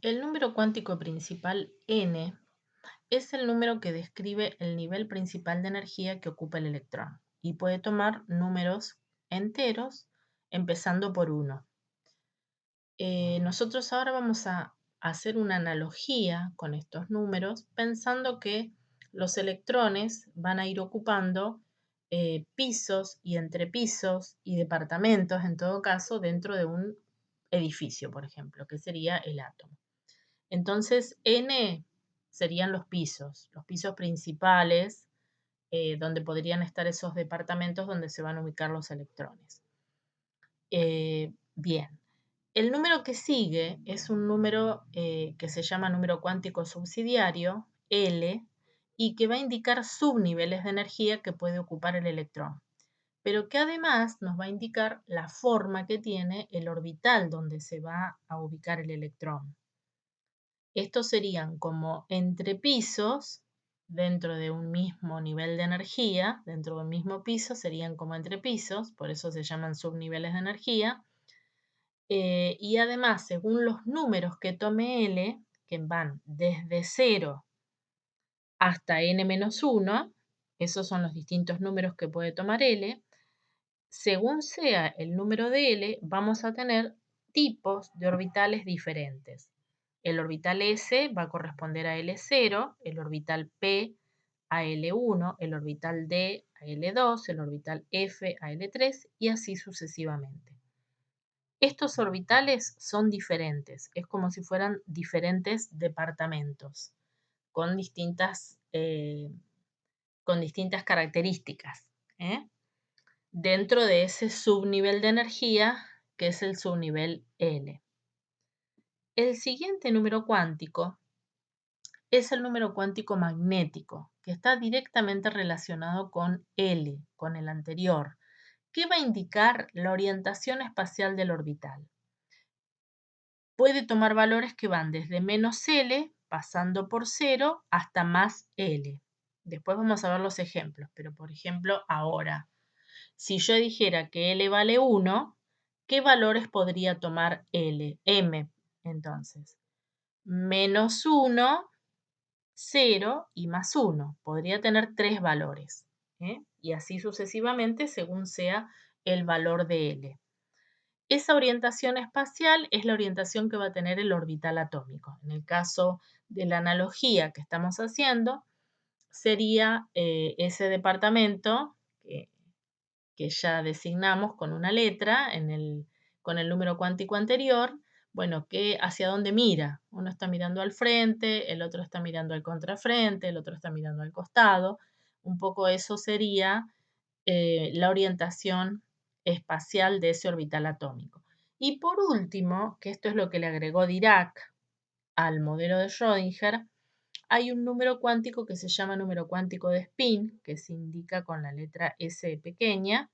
El número cuántico principal n es el número que describe el nivel principal de energía que ocupa el electrón y puede tomar números enteros empezando por 1. Nosotros ahora vamos a hacer una analogía con estos números pensando que los electrones van a ir ocupando pisos y entrepisos y departamentos, en todo caso, dentro de un edificio, por ejemplo, que sería el átomo. Entonces, N serían los pisos principales, donde podrían estar esos departamentos donde se van a ubicar los electrones. Bien, el número que sigue es un número que se llama número cuántico subsidiario, L, y que va a indicar subniveles de energía que puede ocupar el electrón, pero que además nos va a indicar la forma que tiene el orbital donde se va a ubicar el electrón. Estos serían como entrepisos dentro de un mismo nivel de energía, dentro de un mismo piso serían como entrepisos, por eso se llaman subniveles de energía. Y además, según los números que tome L, que van desde 0 hasta n-1, esos son los distintos números que puede tomar L, según sea el número de L, vamos a tener tipos de orbitales diferentes. El orbital S va a corresponder a L0, el orbital P a L1, el orbital D a L2, el orbital F a L3 y así sucesivamente. Estos orbitales son diferentes, es como si fueran diferentes departamentos con distintas características, ¿eh? Dentro de ese subnivel de energía que es el subnivel L. El siguiente número cuántico es el número cuántico magnético, que está directamente relacionado con L, con el anterior, que va a indicar la orientación espacial del orbital. Puede tomar valores que van desde menos L, pasando por 0, hasta más L. Después vamos a ver los ejemplos, pero por ejemplo, ahora, si yo dijera que L vale 1, ¿qué valores podría tomar L? M, entonces. Menos 1, 0 y más 1. Podría tener 3 valores, ¿eh? Y así sucesivamente según sea el valor de L. Esa orientación espacial es la orientación que va a tener el orbital atómico. En el caso de la analogía que estamos haciendo, sería ese departamento que ya designamos con una letra con el número cuántico anterior, bueno, que hacia dónde mira. Uno está mirando al frente, el otro está mirando al contrafrente, el otro está mirando al costado. Un poco eso sería la orientación espacial de ese orbital atómico. Y por último, que esto es lo que le agregó Dirac al modelo de Schrödinger, hay un número cuántico que se llama número cuántico de spin, que se indica con la letra S pequeña,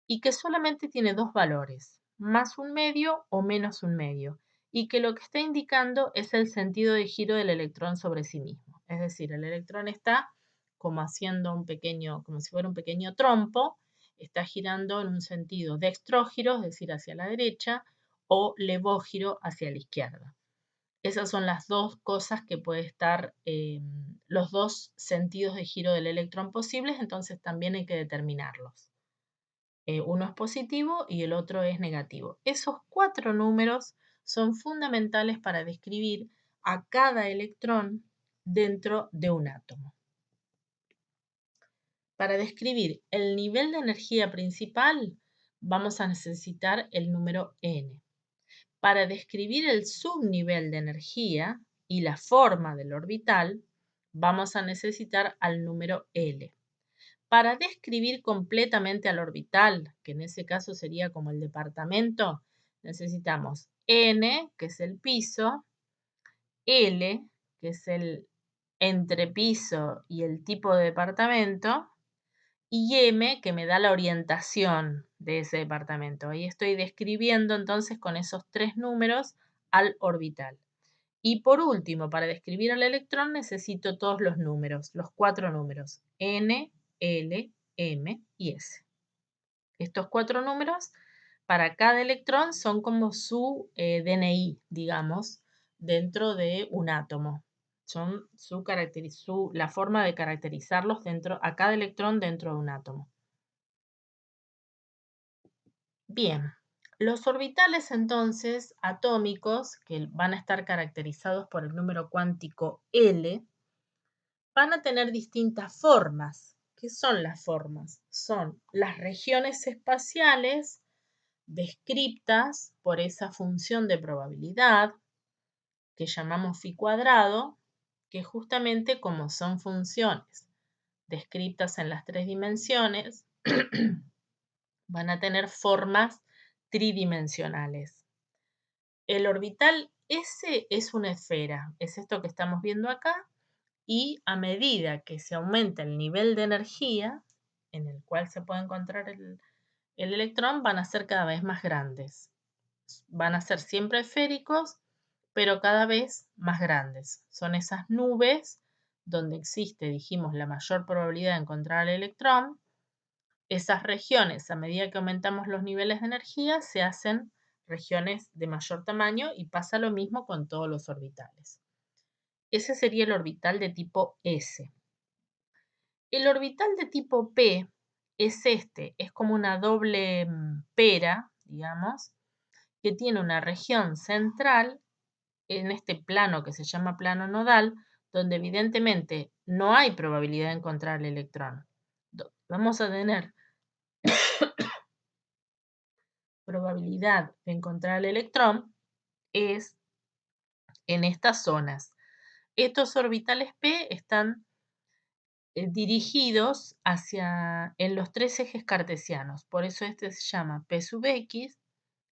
y que solamente tiene dos valores, más un medio o menos un medio, y que lo que está indicando es el sentido de giro del electrón sobre sí mismo. Es decir, el electrón está como haciendo como si fuera un pequeño trompo, está girando en un sentido dextrógiro, es decir, hacia la derecha, o levógiro hacia la izquierda. Esas son las dos cosas que puede estar, los dos sentidos de giro del electrón posibles, entonces también hay que determinarlos. Uno es positivo y el otro es negativo. Esos 4 números son fundamentales para describir a cada electrón dentro de un átomo. Para describir el nivel de energía principal, vamos a necesitar el número n. Para describir el subnivel de energía y la forma del orbital, vamos a necesitar al número L. Para describir completamente al orbital, que en ese caso sería como el departamento, necesitamos N, que es el piso, L, que es el entrepiso y el tipo de departamento, y M, que me da la orientación de ese departamento. Ahí estoy describiendo entonces con esos 3 números al orbital. Y por último, para describir al electrón necesito todos los números, los 4 números, N, L, M y S. Estos 4 números para cada electrón son como su DNI, digamos, dentro de un átomo. Son la forma de caracterizarlos a cada electrón dentro de un átomo. Bien, los orbitales entonces atómicos, que van a estar caracterizados por el número cuántico L, van a tener distintas formas. ¿Qué son las formas? Son las regiones espaciales descritas por esa función de probabilidad que llamamos phi cuadrado, que justamente como son funciones descritas en las tres dimensiones, van a tener formas tridimensionales. El orbital S es una esfera, es esto que estamos viendo acá, y a medida que se aumenta el nivel de energía en el cual se puede encontrar el electrón, van a ser cada vez más grandes. Van a ser siempre esféricos, pero cada vez más grandes. Son esas nubes donde existe, dijimos, la mayor probabilidad de encontrar el electrón. Esas regiones, a medida que aumentamos los niveles de energía, se hacen regiones de mayor tamaño y pasa lo mismo con todos los orbitales. Ese sería el orbital de tipo S. El orbital de tipo P es es como una doble pera, digamos, que tiene una región central en este plano que se llama plano nodal, donde evidentemente no hay probabilidad de encontrar el electrón. Vamos a tener probabilidad de encontrar el electrón es en estas zonas. Estos orbitales P están dirigidos en los tres ejes cartesianos. Por eso este se llama P sub X,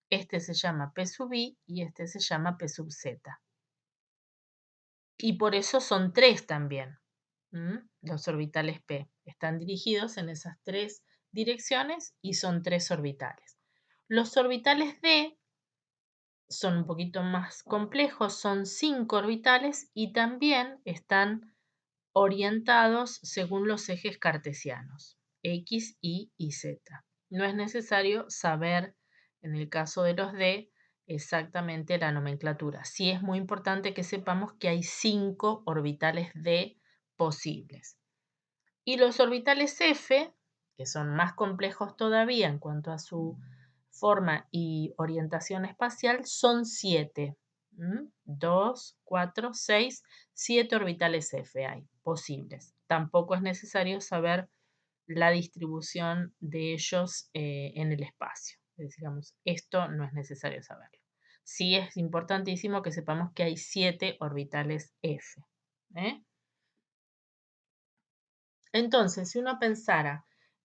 este se llama P sub Y y este se llama P sub Z. Y por eso son tres también. Los orbitales P están dirigidos en esas tres direcciones y son tres orbitales. Los orbitales D son un poquito más complejos, son 5 orbitales y también están orientados según los ejes cartesianos, X, Y y Z. No es necesario saber, en el caso de los D, exactamente la nomenclatura. Sí es muy importante que sepamos que hay 5 orbitales D posibles. Y los orbitales F, que son más complejos todavía en cuanto a su forma y orientación espacial, son 7. 2, 4, 6, 7 orbitales F hay posibles. Tampoco es necesario saber la distribución de ellos en el espacio. Digamos, esto no es necesario saberlo. Sí es importantísimo que sepamos que hay 7 orbitales F. Entonces, si uno pensara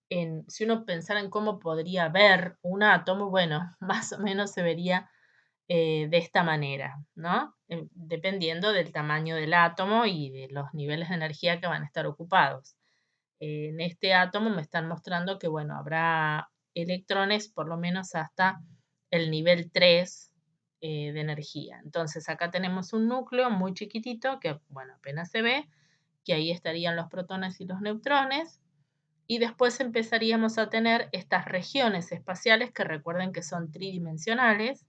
en cómo podría ver un átomo, bueno, más o menos se vería de esta manera, ¿no? Dependiendo del tamaño del átomo y de los niveles de energía que van a estar ocupados. En este átomo me están mostrando que, bueno, habrá electrones por lo menos hasta el nivel 3 de energía. Entonces, acá tenemos un núcleo muy chiquitito que, bueno, apenas se ve, que ahí estarían los protones y los neutrones, y después empezaríamos a tener estas regiones espaciales que recuerden que son tridimensionales,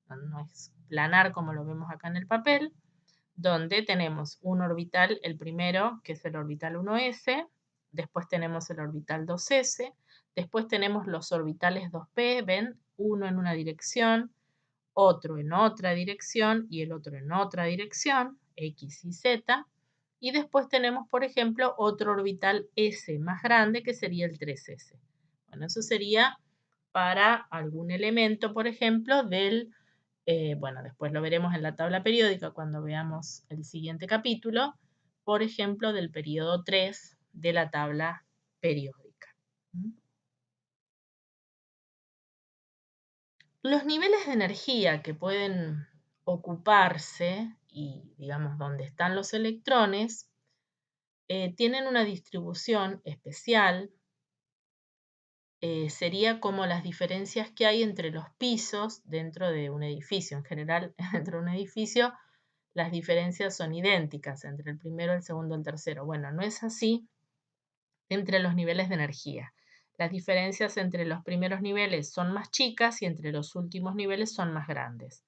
no es planar como lo vemos acá en el papel, donde tenemos un orbital, el primero, que es el orbital 1s, después tenemos el orbital 2s, después tenemos los orbitales 2p, ven, uno en una dirección, otro en otra dirección y el otro en otra dirección, x y z, y después tenemos, por ejemplo, otro orbital s más grande que sería el 3s. Bueno, eso sería para algún elemento, por ejemplo, bueno, después lo veremos en la tabla periódica cuando veamos el siguiente capítulo, por ejemplo, del periodo 3 de la tabla periódica. Los niveles de energía que pueden ocuparse y, digamos, donde están los electrones, tienen una distribución especial. Sería como las diferencias que hay entre los pisos dentro de un edificio. En general, dentro de un edificio, las diferencias son idénticas entre el primero, el segundo y el tercero. Bueno, no es así entre los niveles de energía. Las diferencias entre los primeros niveles son más chicas y entre los últimos niveles son más grandes.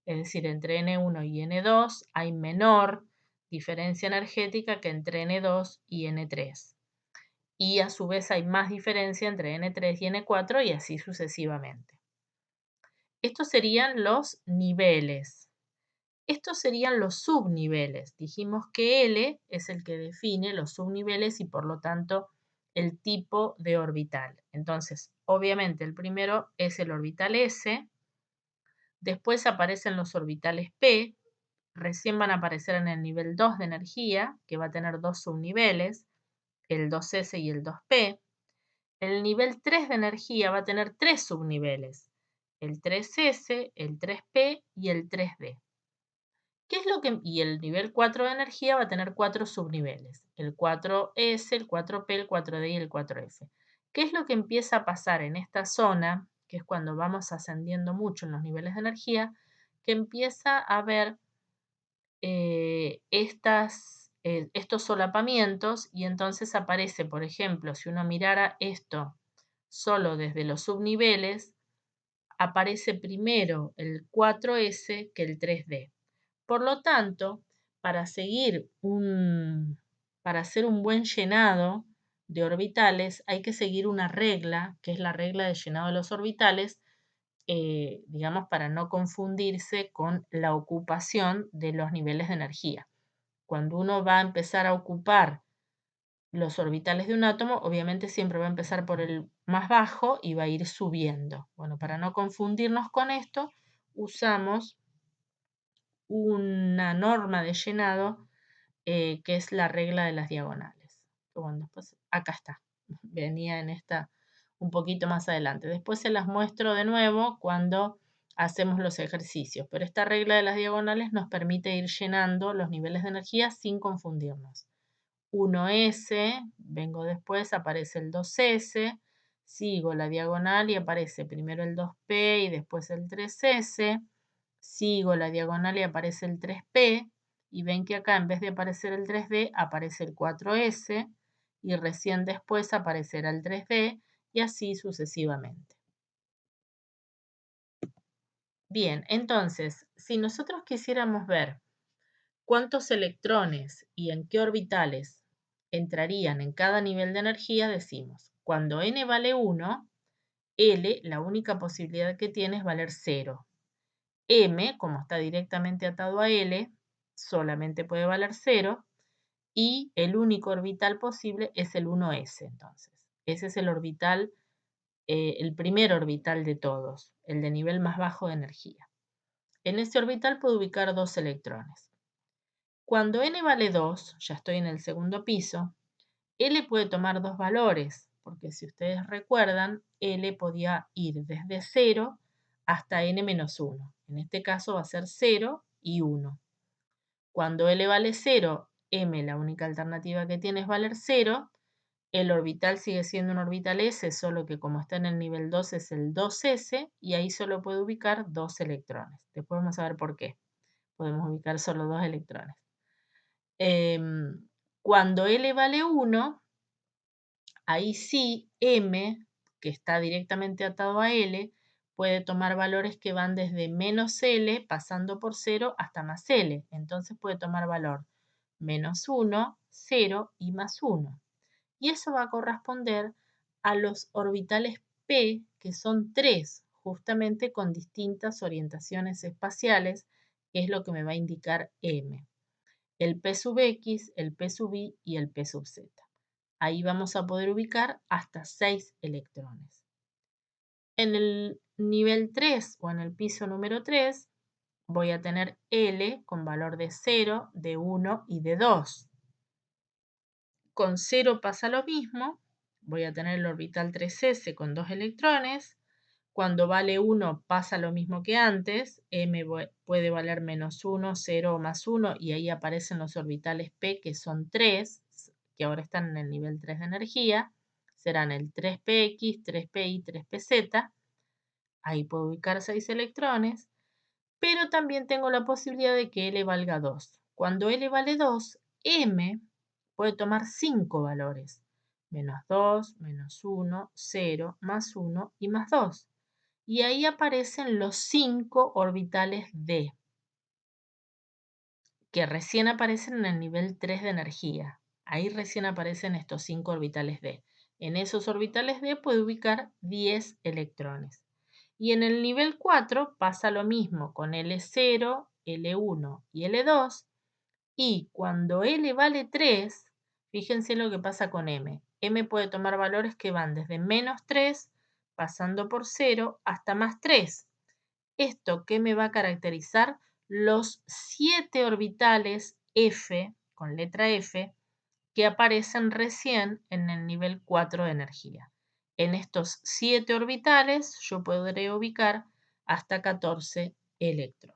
Es decir, entre N1 y N2 hay menor diferencia energética que entre N2 y N3. Y a su vez hay más diferencia entre N3 y N4 y así sucesivamente. Estos serían los niveles. Estos serían los subniveles. Dijimos que L es el que define los subniveles y por lo tanto el tipo de orbital. Entonces, obviamente el primero es el orbital S, después aparecen los orbitales P, recién van a aparecer en el nivel 2 de energía, que va a tener dos subniveles, el 2S y el 2P. El nivel 3 de energía va a tener tres subniveles, el 3S, el 3P y el 3D. ¿Qué es lo que, y el nivel 4 de energía va a tener cuatro subniveles, el 4S, el 4P, el 4D y el 4F. ¿Qué es lo que empieza a pasar en esta zona, que es cuando vamos ascendiendo mucho en los niveles de energía, que empieza a haber estos solapamientos y entonces aparece, por ejemplo, si uno mirara esto solo desde los subniveles, aparece primero el 4S que el 3D. Por lo tanto, para hacer un buen llenado de orbitales, hay que seguir una regla, que es la regla de llenado de los orbitales, digamos, para no confundirse con la ocupación de los niveles de energía. Cuando uno va a empezar a ocupar los orbitales de un átomo, obviamente siempre va a empezar por el más bajo y va a ir subiendo. Bueno, para no confundirnos con esto, usamos una norma de llenado que es la regla de las diagonales. Bueno, después acá está, venía en esta un poquito más adelante. Después se las muestro de nuevo cuando hacemos los ejercicios, pero esta regla de las diagonales nos permite ir llenando los niveles de energía sin confundirnos. 1S, vengo después, aparece el 2S, sigo la diagonal y aparece primero el 2P y después el 3S, sigo la diagonal y aparece el 3P, y ven que acá en vez de aparecer el 3D aparece el 4S, y recién después aparecerá el 3D, y así sucesivamente. Bien, entonces, si nosotros quisiéramos ver cuántos electrones y en qué orbitales entrarían en cada nivel de energía, decimos, cuando n vale 1, L, la única posibilidad que tiene es valer 0. M, como está directamente atado a L, solamente puede valer 0, y el único orbital posible es el 1S, entonces. Ese es el orbital, el primer orbital de todos, el de nivel más bajo de energía. En ese orbital puedo ubicar dos electrones. Cuando n vale 2, ya estoy en el segundo piso, L puede tomar dos valores, porque si ustedes recuerdan, L podía ir desde 0 hasta n-1. En este caso va a ser 0 y 1. Cuando L vale 0, M la única alternativa que tiene es valer 0, el orbital sigue siendo un orbital S, solo que como está en el nivel 2 es el 2S, y ahí solo puede ubicar dos electrones. Después vamos a ver por qué. Podemos ubicar solo dos electrones. Cuando L vale 1, ahí sí M, que está directamente atado a L, puede tomar valores que van desde menos L, pasando por 0, hasta más L. Entonces puede tomar valor menos 1, 0 y más 1. Y eso va a corresponder a los orbitales P, que son 3, justamente con distintas orientaciones espaciales, que es lo que me va a indicar M. El P sub X, el P sub Y y el P sub Z. Ahí vamos a poder ubicar hasta 6 electrones. En el nivel 3 o en el piso número 3 voy a tener L con valor de 0, de 1 y de 2. Con 0 pasa lo mismo, voy a tener el orbital 3s con 2 electrones. Cuando vale 1 pasa lo mismo que antes, M puede valer menos 1, 0 o más 1, y ahí aparecen los orbitales P, que son 3, que ahora están en el nivel 3 de energía. Serán el 3px, 3pi, 3pz. Ahí puedo ubicar 6 electrones, pero también tengo la posibilidad de que L valga 2. Cuando L vale 2, M puede tomar 5 valores. Menos 2, menos 1, 0, más 1 y más 2. y ahí aparecen los 5 orbitales d, que recién aparecen en el nivel 3 de energía. Ahí recién aparecen estos 5 orbitales d. En esos orbitales d puede ubicar 10 electrones. Y en el nivel 4 pasa lo mismo con L0, L1 y L2. Y cuando L vale 3, fíjense lo que pasa con M. M puede tomar valores que van desde -3, pasando por 0, hasta +3. ¿Esto qué me va a caracterizar? Los 7 orbitales F, con letra F, que aparecen recién en el nivel 4 de energía. En estos 7 orbitales yo podré ubicar hasta 14 electrones.